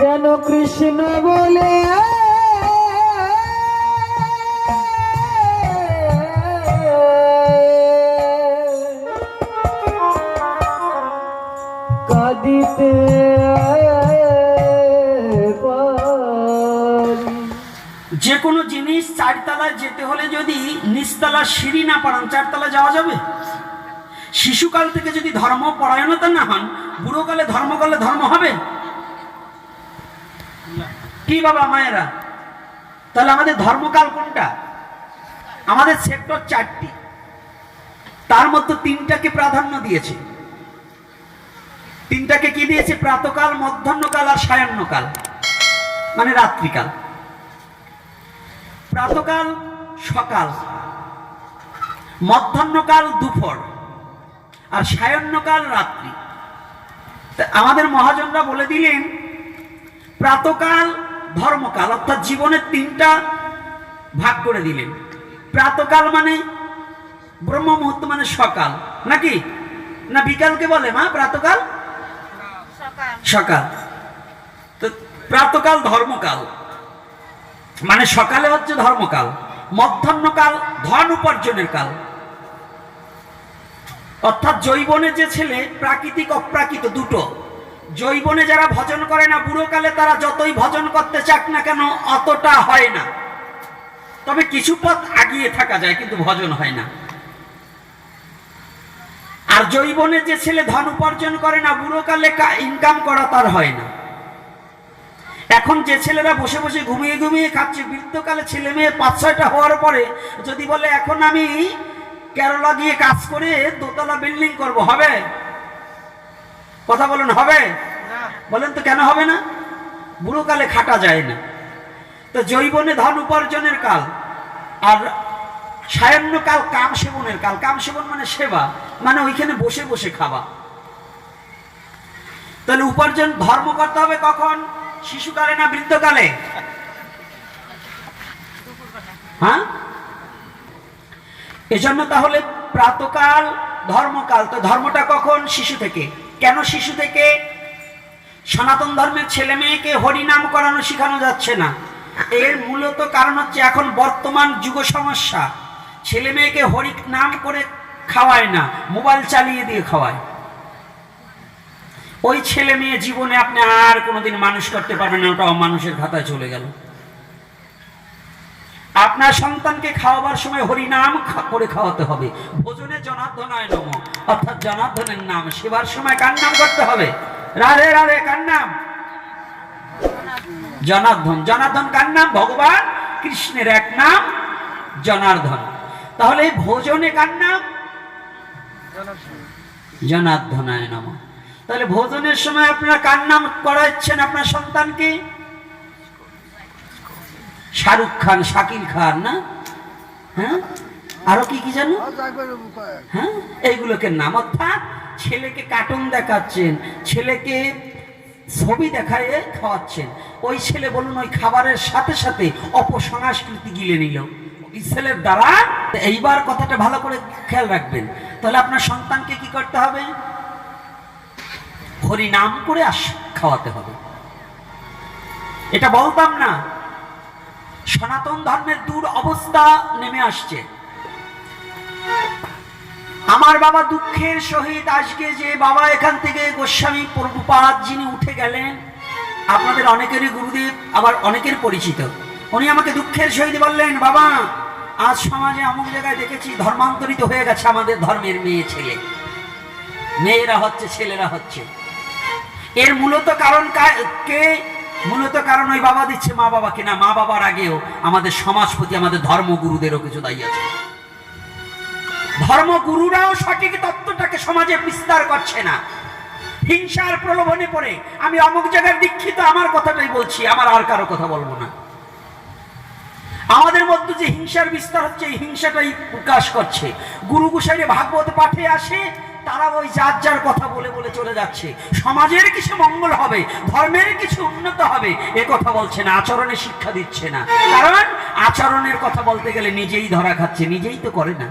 যেন কৃষ্ণ বলে কাঁদিতে যে কোনো জিনিস চারতলায় যেতে হলে যদি নিচতলা সিঁড়ি না পারান চারতলা যাওয়া যাবে? শিশুকাল থেকে যদি ধর্ম পরায়ণতা না হন, বুড়োকালে ধর্ম করলে ধর্ম হবে কি বাবা মায়েরা? তাহলে আমাদের ধর্মকাল কোনটা? আমাদের সেক্টর 4টি, তার মধ্যে 3টাকে প্রাধান্য দিয়েছে। 3টাকে কি দিয়েছে? প্রাতকাল, মধ্যাহ্নকাল আর সায়াহ্নকাল, মানে রাত্রিকাল। প্রাতকাল সকাল, মধ্যাহ্নকাল দুপুর, আর সায়াহ্নকাল রাত্রি। আমাদের মহাজনরা বলে দিলেন প্রাতকাল ধর্মকাল, অর্থাৎ জীবনের 3টা ভাগ করে দিলেন। প্রাতকাল মানে ব্রহ্ম মুহূর্ত, মানে সকাল, নাকি না বিকালকে বলে মা? প্রাতকাল সকাল। তো প্রাতকাল ধর্মকাল, মানে সকালে হচ্ছে ধর্মকাল। মধ্যাহ্নকাল ধন উপার্জনের কাল, অর্থাৎ জৈবনে যে ছেলে, প্রাকৃতিক অপ্রাকৃত দুটো, জৈবনে যারা ভজন করে না, বুড়োকালে তারা যতই ভজন করতে চাক না কেন অতটা হয় না, তবে কিছু পথ আগিয়ে থাকা যায়, কিন্তু ভজন হয় না। আর জৈবনে যে ছেলে ধন উপার্জন করে না, বুড়োকালে ইনকাম করা তার হয় না। এখন যে ছেলেরা বসে বসে ঘুমিয়ে ঘুমিয়ে খাচ্ছে, বৃদ্ধকালে ছেলে মেয়ে 5-6টা হওয়ার পরে যদি বলে এখন আমি কেরালা গিয়ে কাজ করে দোতলা বিল্ডিং করব, হবে? কথা বলুন, হবে? বলেন তো কেন হবে না? বুড়োকালে খাটা যায় না। তো জৈবনে ধন উপার্জনের কাল, আর সায়াহ্নকাল কাম সেবনের কাল। কাম সেবন মানে সেবা, মানে ওইখানে বসে বসে খাওয়া। তাহলে উপার্জন ধর্ম করতে হবে কখন? শিশুকালে না বৃদ্ধকালে? হ্যাঁ, এজন্য তাহলে প্রাতকাল ধর্মকাল। তো ধর্মটা কখন? শিশু থেকে। কেন শিশু থেকে? সনাতন ধর্মের ছেলে মেয়েকে হরিনাম করানো শেখানো যাচ্ছে না। এর মূলত কারণ হচ্ছে এখন বর্তমান যুগ সমস্যা, ছেলে মেয়েকে হরি নাম করে খাওয়ায় না, মোবাইল চালিয়ে দিয়ে খাওয়ায়। ওই ছেলে মেয়ে জীবনে আপনি আর কোনোদিন মানুষ করতে পারবেন না, ওটা অমানুষের খাতায় চলে গেল। আপনার সন্তানকে খাওয়াবার সময় হরিনাম করে খাওয়াতে হবে। ভোজনে জনার্দনায় নমঃ, অর্থাৎ জনার্দনের নাম। সেবার সময় কার নাম করতে হবে? রাধে রাধে। কার নাম? জনার্দন। জনার্দন কার নাম? ভগবান কৃষ্ণের এক নাম জনার্দন। তাহলে ভোজনে কার নাম? জনার্দনায় নমঃ। তাহলে ভোজনের সময় আপনারা কার নাম করাচ্ছেন আপনার সন্তানকে? শাহরুখ খান, শাকিল খান, না? হ্যাঁ, আরো কি কি জানো? হ্যাঁ, এইগুলোকে নাম। অর্থাৎ ছেলেকে কার্টুন দেখাচ্ছেন, ছেলেকে ছবি দেখায় খাওয়াচ্ছেন। ওই ছেলে বলুন ওই খাবারের সাথে সাথে অপসংস্কৃতি গিলে নিল ওই ছেলের দ্বারা। এইবার কথাটা ভালো করে খেয়াল রাখবেন। তাহলে আপনার সন্তানকে কি করতে হবে? হরি নাম করে খাওয়াতে হবে। এটা বলতাম না, সনাতন ধর্মের দূর অবস্থা নেমে আসছে। আমার বাবা দুঃখের সহিত আজকে যে বাবা এখান থেকে গোস্বামী প্রভুপাদ যিনি উঠে গেলেন, আপনাদের অনেকেরই গুরুদেব, আবার অনেকের পরিচিত, উনি আমাকে দুঃখের সহিত বললেন, বাবা আজ সমাজে অমুক জায়গায় দেখেছি ধর্মান্তরিত হয়ে গেছে আমাদের ধর্মের মেয়ে ছেলে, মেয়েরা হচ্ছে ছেলেরা হচ্ছে। এর মূলত কারণ কে? মূলত কারণ ওই বাবা দিচ্ছে মা বাবাকে না, মা বাবার আগেও আমাদের সমাজপতি, আমাদের ধর্মগুরুদেরও কিছু দায়ী আছে। ধর্মগুরুরাও সঠিক তত্ত্বটাকে সমাজে বিস্তার করছে না, হিংসার প্রলোভনে পড়ে। আমি অমুক জায়গার দীক্ষিত, আমার কথাটাই বলছি, আমার আর কারো কথা বলবো না। আমাদের মধ্যে যে হিংসার বিস্তার হচ্ছে, এই হিংসাটাই প্রকাশ করছে। গুরু গোসাইরে ভাগবত পাঠে আসে, তারা ওই যার যার কথা বলে বলে চলে যাচ্ছে। সমাজের কিছু মঙ্গল হবে, ধর্মের কিছু উন্নত হবে, এ কথা বলছে না, আচরণে শিক্ষা দিচ্ছে না। কারণ আচরণের কথা বলতে গেলে নিজেই ধরা খাচ্ছে, নিজেই তো করে না,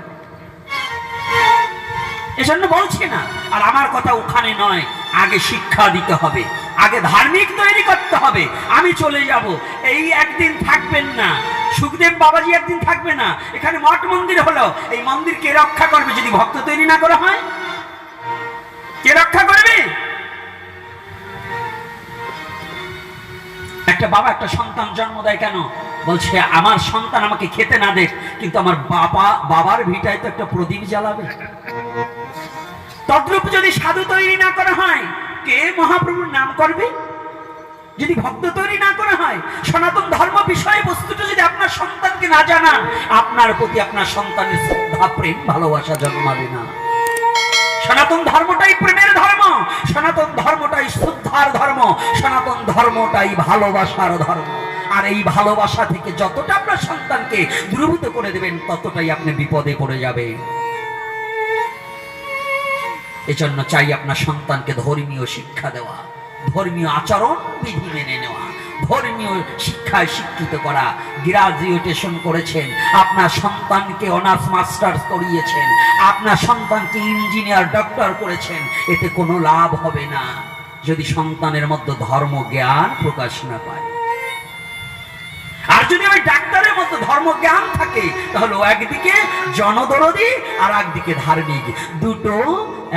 এজন্য বলছে না। আর আমার কথা ওখানে নয়, আগে শিক্ষা দিতে হবে, আগে ধার্মিক তৈরি করতে হবে। আমি চলে যাব, এই একদিন থাকবেন না, সুখদেব বাবাজি একদিন থাকবে না, এখানে মঠ মন্দির হলো, এই মন্দির কে রক্ষা করবে যদি ভক্ত তৈরি না করা হয়? কে রক্ষা করবে? একটা বাবা একটা সন্তান জন্ম দেয় কেন? বলছে আমার সন্তান আমাকে খেতে না দেখ, কিন্তু আমার বাবার ভিটায় তো একটা প্রদীপ জ্বালাবে। তদ্রূপ যদি সাধু তৈরি না করা হয়, কে মহাপ্রভুর নাম করবে? যদি ভক্ত তৈরি না করা হয়, সনাতন ধর্ম বিষয় বস্তুটা যদি আপনার সন্তানকে না জানান, আপনার প্রতি আপনার সন্তানের শ্রদ্ধা প্রেম ভালোবাসা জন্মাবে না। সনাতন ধর্মটাই প্রেমের ধর্ম, সনাতন ধর্মটাই শ্রদ্ধার ধর্ম, সনাতন ধর্মটাই ভালোবাসার ধর্ম। আর এই ভালোবাসা থেকে যতটা আপনার সন্তানকে দূরীভূত করে দেবেন, ততটাই আপনি বিপদে পড়ে যাবে। এজন্য চাই আপনার সন্তানকে ধর্মীয় শিক্ষা দেওয়া, ধর্মীয় আচরণ বিধি মেনে নেওয়া, ধর্মীয় শিক্ষায় শিক্ষিত করা। গ্রাজুয়েশন করেছেন, আপনার সন্তানকে অনার্স মাস্টার্স করিয়েছেন, আপনার সন্তানকে ইঞ্জিনিয়ার ডক্টর করেছেন, এতে কোনো লাভ হবে না যদি সন্তানের মধ্যে ধর্ম জ্ঞান প্রকাশ না পায়। আর যদি ওই ডাক্তারের মধ্যে ধর্ম জ্ঞান থাকে, তাহলে একদিকে জনদরদি আর একদিকে ধার্মিক, দুটো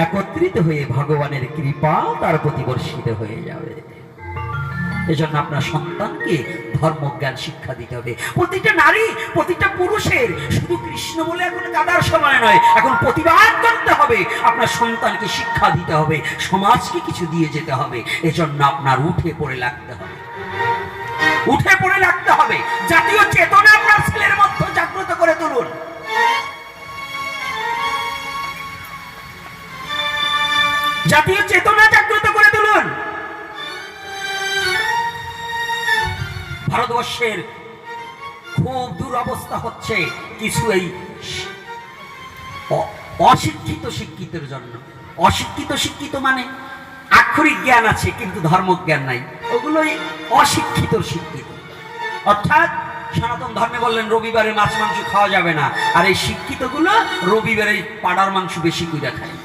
একত্রিত হয়ে ভগবানের কৃপা তার প্রতি বর্ষিত হয়ে যাবে। এজন্য আপনার সন্তানকে ধর্মজ্ঞান শিক্ষা দিতে হবে। প্রতিটা নারী, প্রতিটা পুরুষের শুধু কৃষ্ণ বলে এখন কাদার সময় নয়, এখন প্রতিবাদ করতে হবে, আপনার সন্তানকে শিক্ষা দিতে হবে, সমাজকে কিছু দিয়ে যেতে হবে। এজন্য আপনার উঠে পড়ে লাগতে হবে, উঠে পড়ে লাগতে হবে। জাতীয় চেতনা আপনার ছেলের মধ্যে জাগ্রত করে তুলুন। জাতীয় চেতনা জাগ্রত করে তুলুন। ভারতবর্ষের খুব দুরবস্থা হচ্ছে কিছু এই অশিক্ষিত শিক্ষিতের জন্য। অশিক্ষিত শিক্ষিত মানে আক্ষরিক জ্ঞান আছে কিন্তু ধর্মজ্ঞান নাই, ওগুলোই অশিক্ষিত শিক্ষিত। অর্থাৎ সনাতন ধর্মে বললেন রবিবারে মাছ মাংস খাওয়া যাবে না, আর এই শিক্ষিত গুলো রবিবারে পাড়ার মাংস বেশি করে খায়,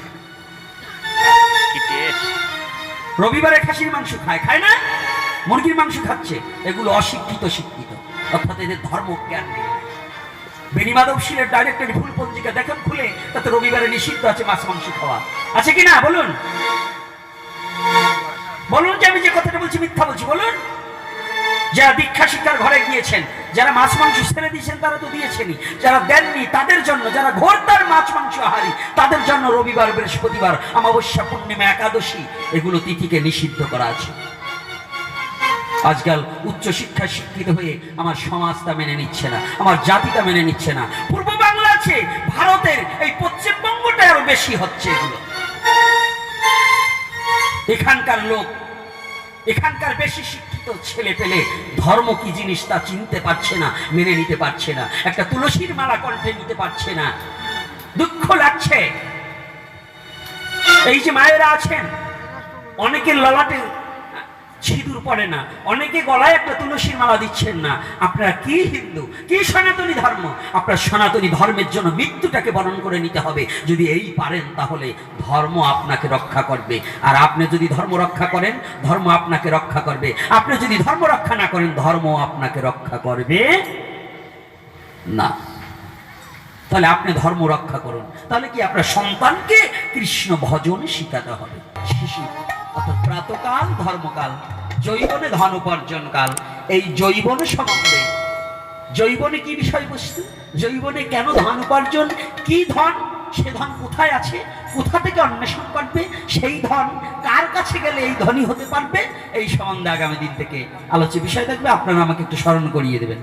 রবিবারে খাসির মাংস খায় না, মুরগির মাংস খাচ্ছে। এগুলো অশিক্ষিত শিক্ষিত, অর্থাৎ এদের ধর্মজ্ঞান নেই। বেনিমাধবশীলের ডাইরেক্টরি ফুল পঞ্জিকা দেখেন খুলে, তাতে রবিবারে নিষিদ্ধ আছে মাছ মাংস খাওয়া, আছে কিনা বলুন? বলুন যে আমি যে কথাটা বলছি মিথ্যা বলছি? বলুন। যারা দীক্ষা শিক্ষার ঘরে গিয়েছেন, যারা মাছ মাংস ছেড়ে দিয়েছেন তারা তো দিয়েছেনই, যারা দেননি তাদের জন্য, যারা ঘোরতার মাছ মাংস আহারি তাদের জন্য রবিবার, বৃহস্পতিবার, অমাবস্যা, পূর্ণিমা, একাদশী এগুলো তিথিকে নিষিদ্ধ করা আছে। আজকাল উচ্চ শিক্ষা শিক্ষিত হয়ে আমার সমাজটা মেনে নিচ্ছে না, আমার জাতিটা মেনে নিচ্ছে না। পূর্ব বাংলা আছে, ভারতের এই পশ্চিমবঙ্গটা আরো বেশি হচ্ছে এগুলো। এখানকার লোক, এখানকার বেশি শিক্ষিত ছেলে পেলে ধর্ম কি জিনিস তা চিনতে পারছে না, মেনে নিতে পারছে না, একটা তুলসীর মালা কণ্ঠে নিতে পারছে না। দুঃখ লাগছে। এই যে মায়েরা আছেন, অনেকের ললাটে সিঁদুর পড়ে না, অনেকে গলায় একটা তুলসীর মালা দিচ্ছেন না। আপনারা কি হিন্দু, কি সনাতনী ধর্ম? আপনার সনাতনী ধর্মের জন্য মৃত্যুটাকে বরণ করে নিতে হবে। যদি এই পারেন তাহলে ধর্ম আপনাকে রক্ষা করবে, আর আপনি যদি ধর্ম রক্ষা করেন ধর্ম আপনাকে রক্ষা করবে। আপনি যদি ধর্ম রক্ষা না করেন ধর্ম আপনাকে রক্ষা করবে না। তাহলে আপনি ধর্ম রক্ষা করুন। তাহলে কি আপনার সন্তানকে কৃষ্ণ ভজন শিখাতে হবে। শিশু অর্থাৎ প্রাতকাল ধর্মকাল, জৈবনে ধন উপার্জন কাল। এই জৈবন সম্বন্ধে, জৈবনে কি বিষয়বস্তু, জৈবনে কেন ধন উপার্জন, কি ধন, সে ধন কোথায় আছে, কোথা থেকে অন্বেষণ করবে, সেই ধন কার কাছে গেলে এই ধনী হতে পারবে, এই সম্বন্ধে আগামী দিন থেকে আলোচ্য বিষয় থাকবে। আপনারা আমাকে একটু স্মরণ করিয়ে দেবেন।